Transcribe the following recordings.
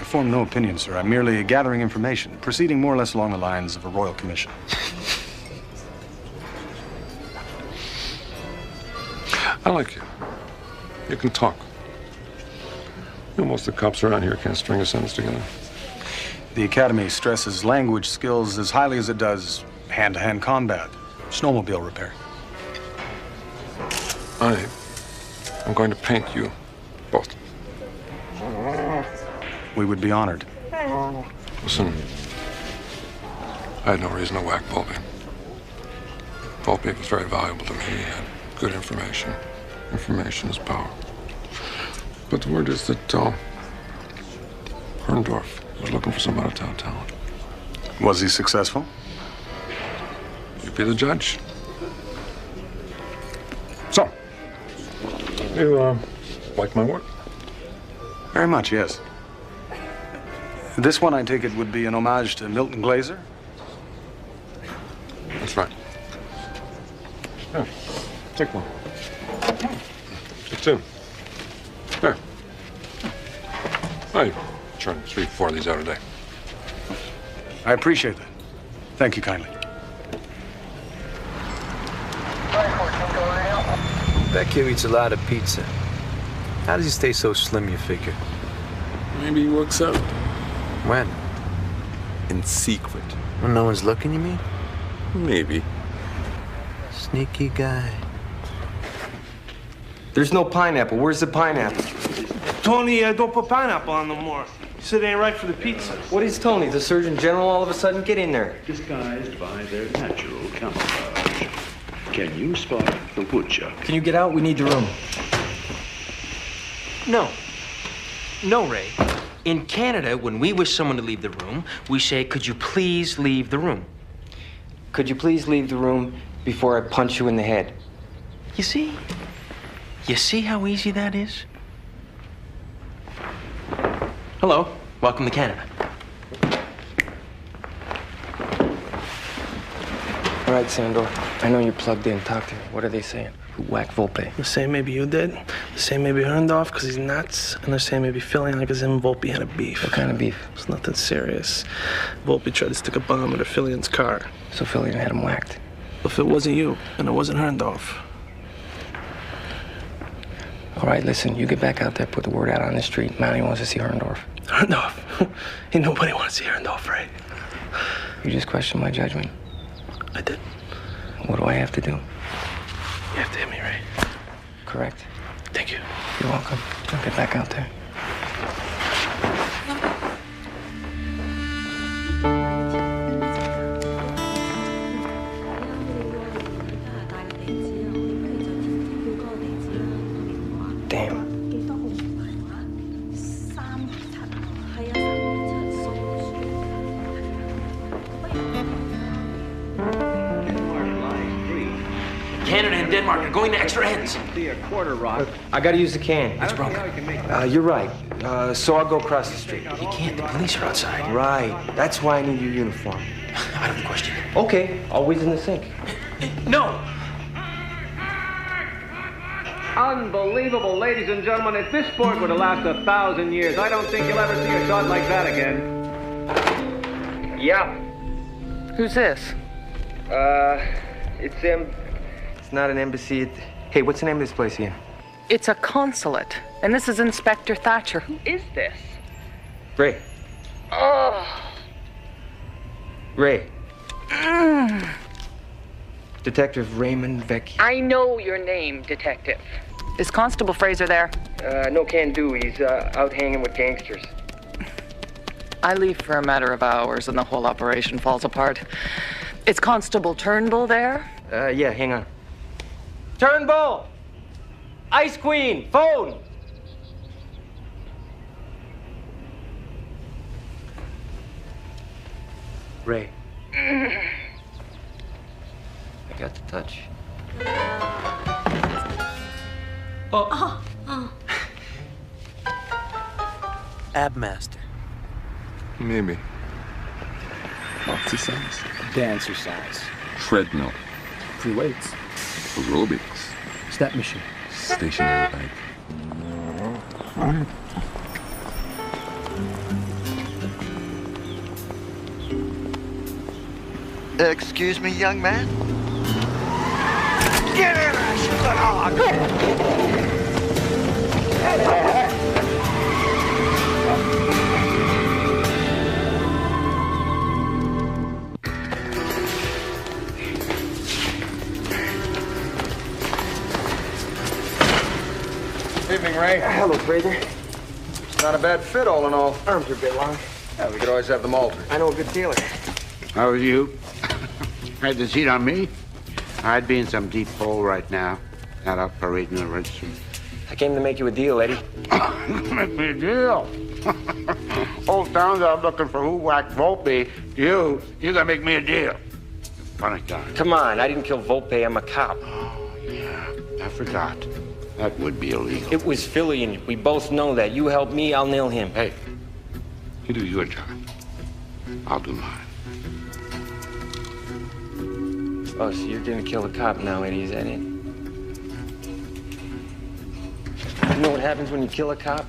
form no opinion, sir. I'm merely gathering information, proceeding more or less along the lines of a royal commission. I like you. You can talk. You know, most of the cops around here can't string a sentence together. The Academy stresses language skills as highly as it does hand-to-hand combat, snowmobile repair. I'm going to paint you both. We would be honored. Listen, I had no reason to whack Volpe. Volpe was very valuable to me. He had good information. Information is power. But the word is that Herndorf was looking for some out-of-town talent. Was he successful? You'd be the judge. So, you like my work? Very much, yes. This one, I take it, would be an homage to Milton Glaser? That's right. Yeah, take one. Take two. There. I churn 3-4 of these out a day. I appreciate that. Thank you kindly. That kid eats a lot of pizza. How does he stay so slim, you figure? Maybe he works out. When? In secret. When no one's looking, you mean? Maybe. Sneaky guy. There's no pineapple. Where's the pineapple? Tony, don't put pineapple on no more. You said it ain't right for the pizza. What is Tony, the Surgeon General all of a sudden? Get in there. Disguised by their natural camouflage. Can you spot the woodchuck? Can you get out? We need the room. No. No, Ray. In Canada, when we wish someone to leave the room, we say, could you please leave the room? Could you please leave the room before I punch you in the head? You see? You see how easy that is? Hello. Welcome to Canada. All right, Sandor. I know you're plugged in. Talk to me. What are they saying? Who whacked Volpe? They're saying maybe you did. They're saying maybe Herndorf because he's nuts. And they're saying maybe Philly like him and Volpe had a beef. What kind of beef? It's nothing serious. Volpe tried to stick a bomb in Fillian's car. So Fillian had him whacked. If it wasn't you, and it wasn't Herndorf. All right, listen. You get back out there, put the word out on the street. Mountie wants to see Herndorf. Herndorf? Ain't nobody wants to see Herndorf, right? You just questioned my judgment. I did. What do I have to do? You have to hit me, Ray. Correct. Thank you. You're welcome. I'll get back out there. Damn. Canada and Denmark are going to extra ends. I gotta use the can. It's broken. You're right. So I'll go across the street. You can't. The police are outside. Right. That's why I need your uniform. Out of the question. Okay. Always in the sink. No. Unbelievable, ladies and gentlemen. If this sport were to last 1,000 years, I don't think you'll ever see a shot like that again. Yeah. Who's this? It's not an embassy. Hey, what's the name of this place again? It's a consulate. And this is Inspector Thatcher. Who is this? Ray. Oh. Ray. Detective Raymond Vecchi. I know your name, Detective. Is Constable Fraser there? No can do. He's out hanging with gangsters. I leave for a matter of hours and the whole operation falls apart. Is Constable Turnbull there? Yeah, hang on. Turnbull! Ice Queen, phone! Ray. I got the touch. Abmaster. Maybe. Exercise. Dancercise. Treadmill. Free weights. Aerobics. Step machine. Stationary bike. Excuse me, young man? Get in there, shoot the dog! Evening, Ray. Hello, Fraser. It's not a bad fit, all in all. Arms are a bit long. Yeah, we could always have them altered. I know a good tailor. How are you? Had the seat on me? I'd be in some deep hole right now. Not out parading the register. I came to make you a deal, Eddie. Make me a deal. Whole town's out looking for who whacked Volpe. You gotta make me a deal. Funny guy. Come on, I didn't kill Volpe. I'm a cop. Oh, yeah. I forgot. That would be illegal. It was Philly, and we both know that. You help me, I'll nail him. Hey, you do your job. I'll do mine. Oh, so you're gonna kill a cop now, Eddie, is that it? You know what happens when you kill a cop?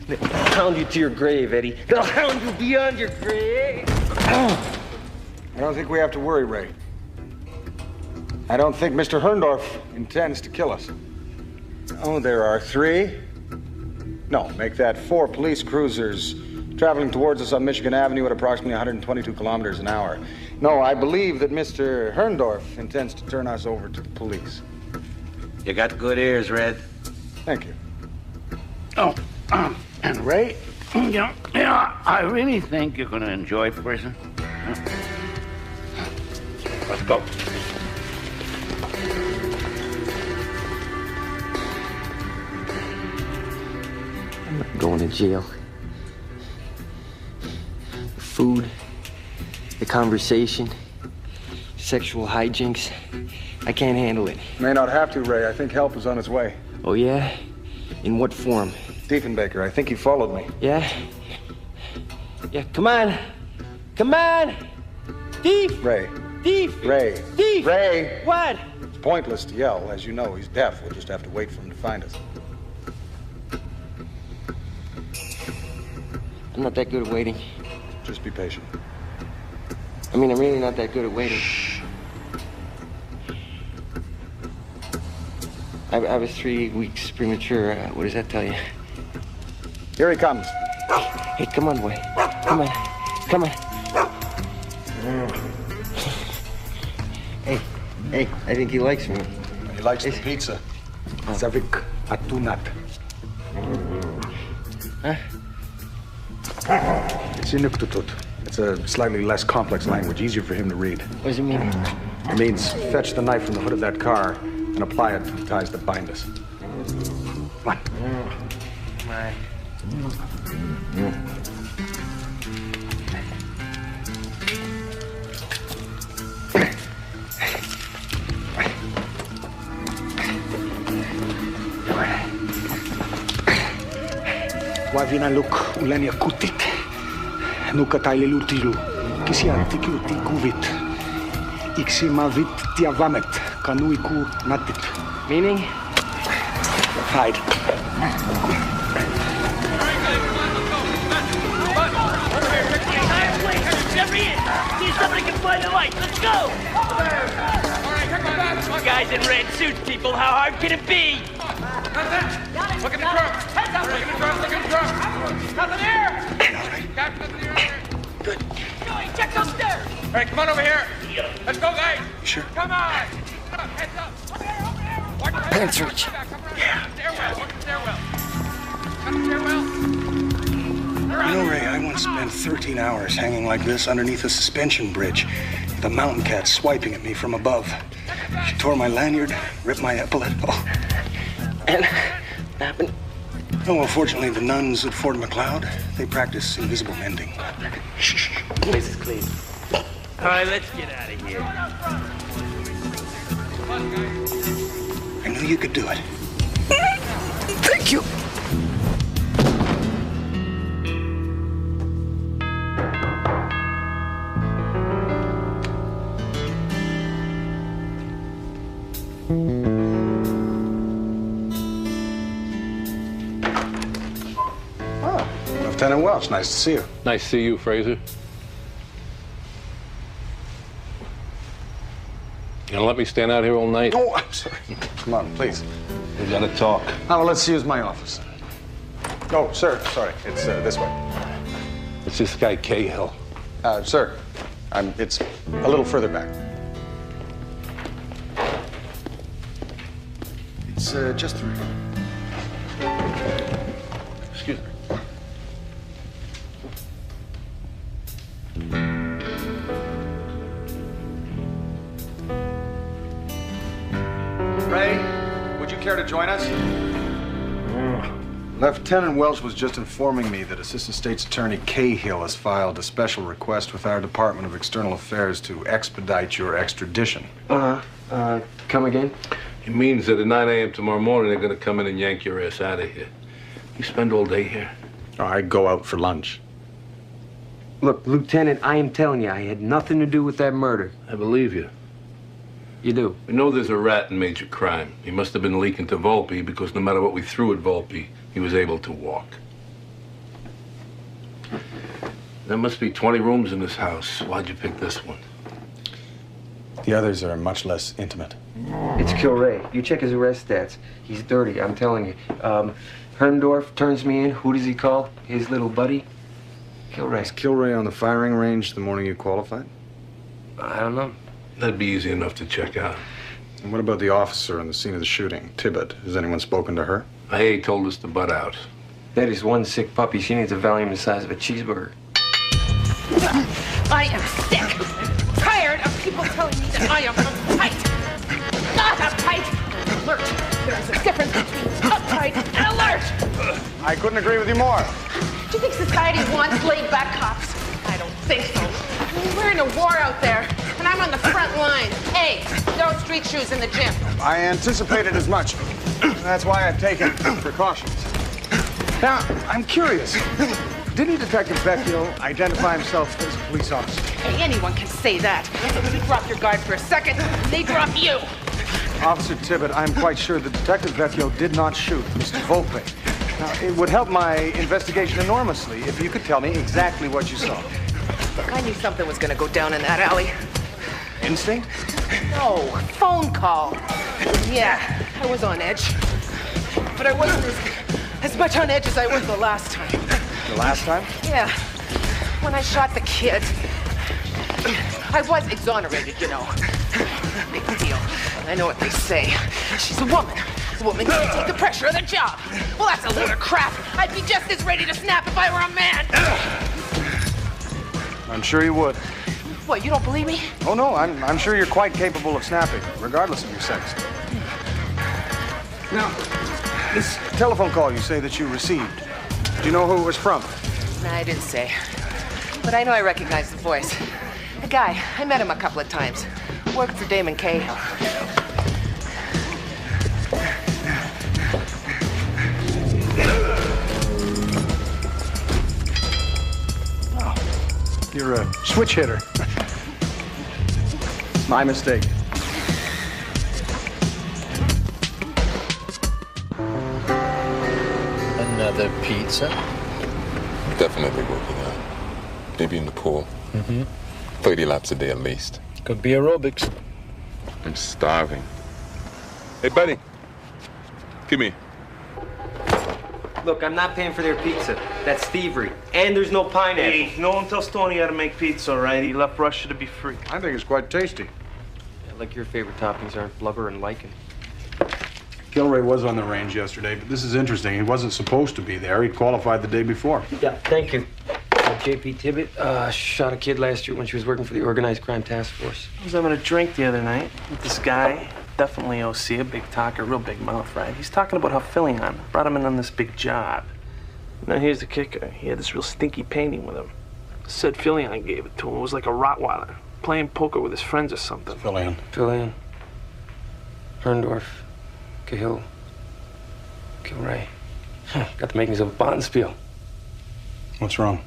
They'll hound you to your grave, Eddie. They'll hound you beyond your grave. I don't think we have to worry, Ray. I don't think Mr. Herndorf intends to kill us. Oh, there are 3? No, make that 4 police cruisers traveling towards us on Michigan Avenue at approximately 122 kilometers an hour. No, I believe that Mr. Herndorf intends to turn us over to the police. You got good ears, Red. Thank you. Oh, and Ray, I really think you're gonna enjoy prison. Let's go. I'm not going to jail. The food, the conversation, sexual hijinks. I can't handle it. May not have to, Ray. I think help is on its way. Oh, yeah? In what form? Diefenbaker, I think he followed me. Yeah? Yeah, come on. Come on! Thief! Ray. Thief! Ray. Thief! Ray! What? It's pointless to yell. As you know, he's deaf. We'll just have to wait for him to find us. I'm not that good at waiting. Just be patient. I mean, I'm really not that good at waiting. I was 3 weeks premature. What does that tell you? Here he comes. Hey, come on, boy. Come on. Come on. Hey, I think he likes me. He likes the pizza. Zavik atunat. Huh? It's Inuktitut. It's a slightly less complex language, easier for him to read. What does it mean? It means fetch the knife from the hood of that car and apply it to the ties that bind us. Come on. My. Wavina luk ulenia kutit. Nuka taile lutilu. Kisia tikiuti kuvit. Iksimavit tiavamet. Kanuiku natit. Meaning? Hide. See if somebody can find the light. Let's go! You guys in red suits, people, how hard can it be? Look at the truck. Heads up. Look at the truck. Look at the truck. Nothing here! Captain, nothing here. Good. Joey, check those stairs! All right, come on over here. Let's go, guys. Sure. Come on. Heads up. Over there, over there. Watch the Pants reach. Yeah. Stairwell. Watch the stairwell. Got the stairwell? You know, Ray, I once spent 13 hours hanging like this underneath a suspension bridge with a mountain cat swiping at me from above. She tore my lanyard, ripped my epaulet. Oh. And what happened? Oh, well, fortunately, the nuns at Fort McLeod, they practice invisible mending. Shh. Place is clean. All right, let's get out of here. I knew you could do it. Thank you. Lieutenant Welch, nice to see you. Nice to see you, Fraser. You gonna let me stand out here all night? Oh, I'm sorry. Come on, please. We gotta talk. Well, let's use my office. Oh, sir, sorry. It's this way. It's this guy Cahill. Sir, it's a little further back. It's just through here. Excuse me. Ray, would you care to join us? Lieutenant Welch was just informing me that Assistant State's Attorney Cahill has filed a special request with our Department of External Affairs to expedite your extradition. Come again? It means that at 9 a.m. tomorrow morning, they're gonna come in and yank your ass out of here. You spend all day here. Oh, I go out for lunch. Look, Lieutenant, I am telling you, I had nothing to do with that murder. I believe you. You do? We know there's a rat in major crime. He must have been leaking to Volpe because no matter what we threw at Volpe, he was able to walk. There must be 20 rooms in this house. Why'd you pick this one? The others are much less intimate. It's Kilray. You check his arrest stats. He's dirty, I'm telling you. Herndorf turns me in. Who does he call? His little buddy? Kilray. Was Kilray on the firing range the morning you qualified? I don't know. That'd be easy enough to check out. And what about the officer on the scene of the shooting, Tibbet? Has anyone spoken to her? AA told us to butt out. That is one sick puppy. She needs a Valium the size of a cheeseburger. I am sick. Tired of people telling me that I am uptight. Not uptight. Alert. There is a difference between uptight and alert. I couldn't agree with you more. Do you think society wants laid-back cops? I don't think so. I mean, we're in a war out there, and I'm on the front line. Hey, no street shoes in the gym. I anticipated as much. That's why I've taken precautions. Now, I'm curious. Didn't Detective Vecchio identify himself as a police officer? Hey, anyone can say that. But you drop your guard for a second, they drop you. Officer Tibbet, I'm quite sure that Detective Vecchio did not shoot Mr. Volpe. Now, it would help my investigation enormously if you could tell me exactly what you saw. I knew something was gonna go down in that alley. Instinct? No, phone call. Yeah, I was on edge. But I wasn't as much on edge as I was the last time. The last time? Yeah, when I shot the kid. I was exonerated, you know. Big deal. I know what they say. She's a woman. A woman can't take the pressure of the job. Well, that's a load of crap. I'd be just as ready to snap if I were a man. I'm sure you would. What, you don't believe me? Oh, no, I'm sure you're quite capable of snapping, regardless of your sex. Now, this telephone call you say that you received, do you know who it was from? Nah, I didn't say. But I know I recognize the voice. A guy, I met him a couple of times. Worked for Damon Cahill. You're a switch hitter. My mistake. Another pizza? Definitely working out. Maybe in the pool. 30 laps a day at least. Could be aerobics. I'm starving. Hey, buddy. Come here. Look, I'm not paying for their pizza. That's thievery. And there's no pineapple. Hey, no one tells Tony how to make pizza, all right? He left Russia to be free. I think it's quite tasty. Yeah, like your favorite toppings aren't blubber and lichen. Kilray was on the range yesterday, but this is interesting. He wasn't supposed to be there. He qualified the day before. Yeah, thank you. J.P. Tibbet shot a kid last year when she was working for the Organized Crime Task Force. I was having a drink the other night with this guy, definitely OC, a big talker, real big mouth, right? He's talking about how Fillion brought him in on this big job. Now here's the kicker. He had this real stinky painting with him. Said Fillion gave it to him. It was like a Rottweiler, playing poker with his friends or something. Fillion. Herndorf. Cahill. Kilray. Got the makings of a Bonspiel. What's wrong?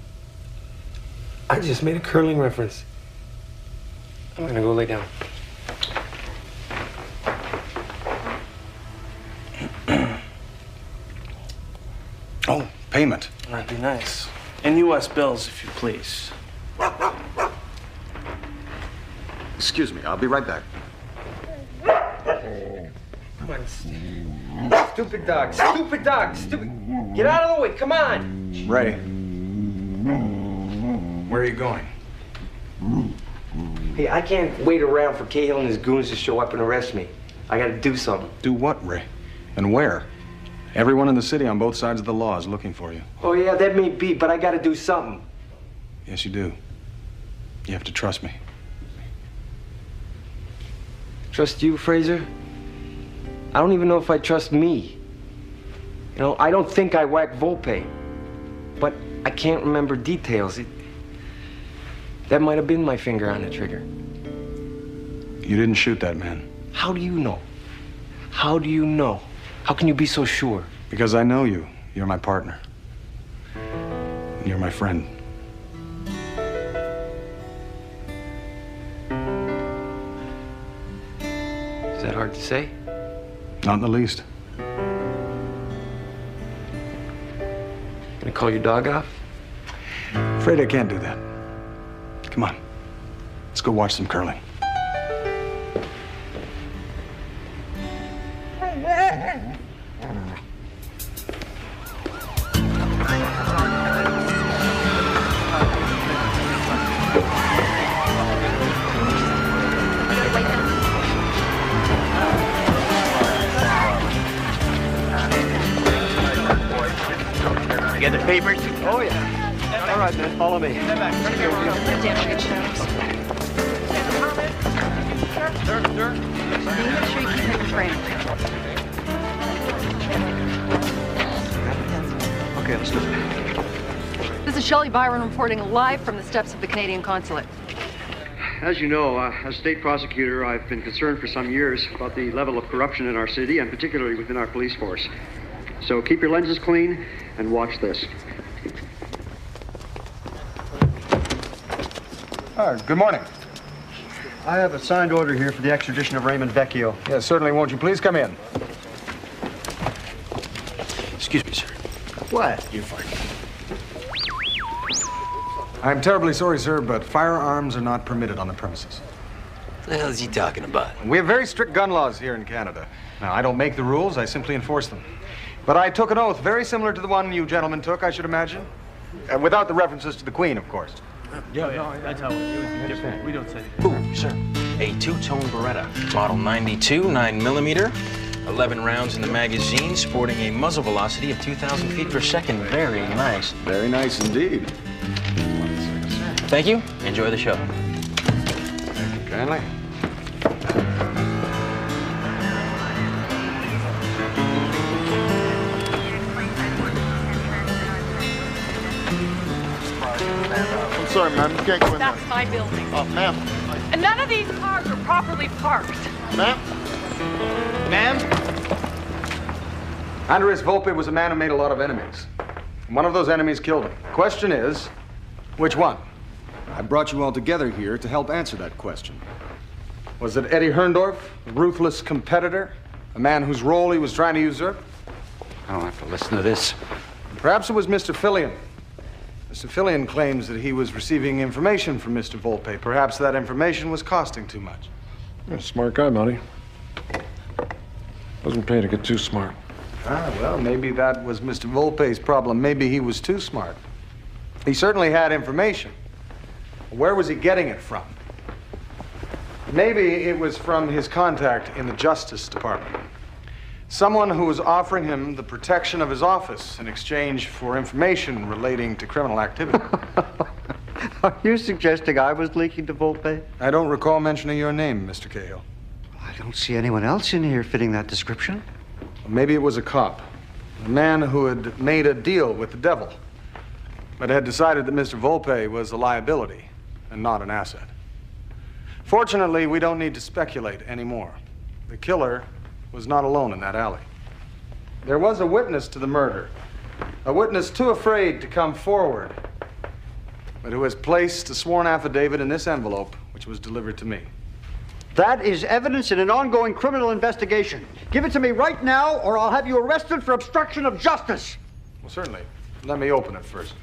I just made a curling reference. I'm gonna go lay down. Oh, payment. That'd be nice. In U.S. bills, if you please. Excuse me, I'll be right back. on. Stupid dog. Stupid dog. Stupid. Get out of the way. Come on. Ray. Where are you going? Hey, I can't wait around for Cahill and his goons to show up and arrest me. I gotta do something. Do what, Ray? And where? Everyone in the city on both sides of the law is looking for you. Oh, yeah, that may be, but I gotta do something. Yes, you do. You have to trust me. Trust you, Fraser? I don't even know if I trust me. You know, I don't think I whacked Volpe, but I can't remember details. That might have been my finger on the trigger. You didn't shoot that man. How do you know? How do you know? How can you be so sure? Because I know you. You're my partner. And you're my friend. Is that hard to say? Not in the least. Gonna call your dog off? Afraid I can't do that. Come on. Let's go watch some curling. You got the papers? Oh, yeah. All right, man, follow me. Damn good shows. Sir. Make sure you keep him framed. Okay, let's do it. This is Shelley Byron reporting live from the steps of the Canadian consulate. As you know, as state prosecutor, I've been concerned for some years about the level of corruption in our city, and particularly within our police force. So keep your lenses clean and watch this. Good morning. I have a signed order here for the extradition of Raymond Vecchio. Yes, certainly. Won't you please come in? Excuse me, sir. What? You're fine. I'm terribly sorry, sir, but firearms are not permitted on the premises. What the hell is he talking about? We have very strict gun laws here in Canada. Now, I don't make the rules, I simply enforce them. But I took an oath very similar to the one you gentlemen took, I should imagine. Without the references to the Queen, of course. Yeah, that's how it was different. We don't say. Ooh, sir. A two-tone Beretta, model 92, 9mm, 11 rounds in the magazine, sporting a muzzle velocity of 2,000 feet per second. Very nice. Very nice indeed. Thank you. Enjoy the show. Thank you kindly. I'm sorry, ma'am. You can't go in That's there. my building. Oh, ma'am. And none of these cars are properly parked. Ma'am? Ma'am? Andres Volpe was a man who made a lot of enemies. One of those enemies killed him. The question is, which one? I brought you all together here to help answer that question. Was it Eddie Herndorf, a ruthless competitor? A man whose role he was trying to usurp? I don't have to listen to this. Perhaps it was Mr. Fillion. Mr. Fillion claims that he was receiving information from Mr. Volpe. Perhaps that information was costing too much. You're a smart guy, Monty. Doesn't pay to get too smart. Well, maybe that was Mr. Volpe's problem. Maybe he was too smart. He certainly had information. Where was he getting it from? Maybe it was from his contact in the Justice Department. Someone who was offering him the protection of his office in exchange for information relating to criminal activity. Are you suggesting I was leaking to Volpe? I don't recall mentioning your name, Mr. Cahill. I don't see anyone else in here fitting that description. Maybe it was a cop. A man who had made a deal with the devil, but had decided that Mr. Volpe was a liability and not an asset. Fortunately, we don't need to speculate anymore. The killer was not alone in that alley. There was a witness to the murder, a witness too afraid to come forward, but who has placed a sworn affidavit in this envelope, which was delivered to me. That is evidence in an ongoing criminal investigation. Give it to me right now, or I'll have you arrested for obstruction of justice. Well, certainly. Let me open it first.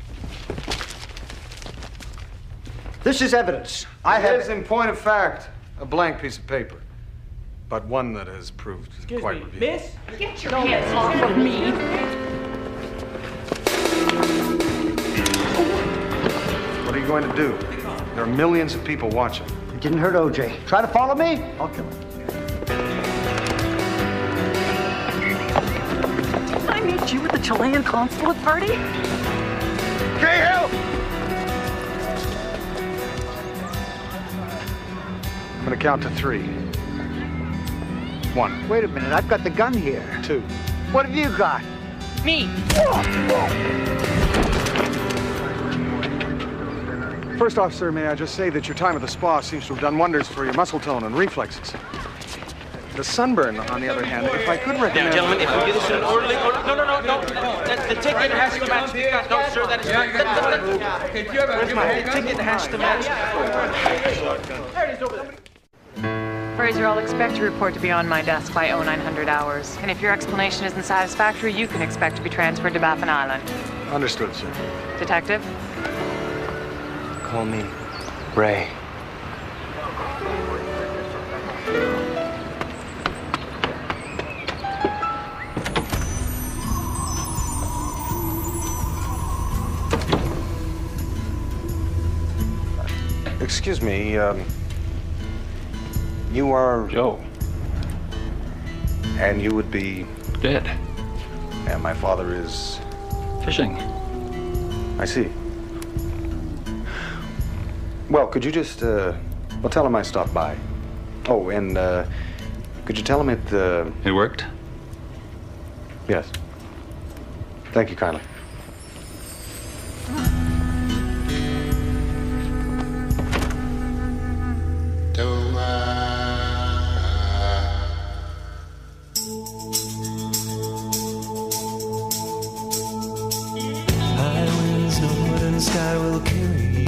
This is evidence. It is, in point of fact, a blank piece of paper. but one that has proved quite revealing. Miss, get your hands off of me. What are you going to do? There are millions of people watching. It didn't hurt OJ. Try to follow me, I'll kill him. Didn't I meet you at the Chilean consulate party? Cahill! I'm going to count to 3. 1. Wait a minute, I've got the gun here. 2. What have you got? Me. First off, sir, may I just say that your time at the spa seems to have done wonders for your muscle tone and reflexes. The sunburn, on the other hand, if I could recommend... Now, gentlemen, if we do this in an orderly... No. The ticket has to match. No, sir, that is... The ticket has to match. There it is over there. Fraser, I'll expect your report to be on my desk by 0900 hours. And if your explanation isn't satisfactory, you can expect to be transferred to Baffin Island. Understood, sir. Detective? Call me Ray. Excuse me, you are... Joe. And you would be... Dead. And my father is... Fishing. I see. Well, could you just, well, tell him I stopped by. Oh, and, could you tell him it, It worked? Yes. Thank you kindly. High winds, no northern sky will carry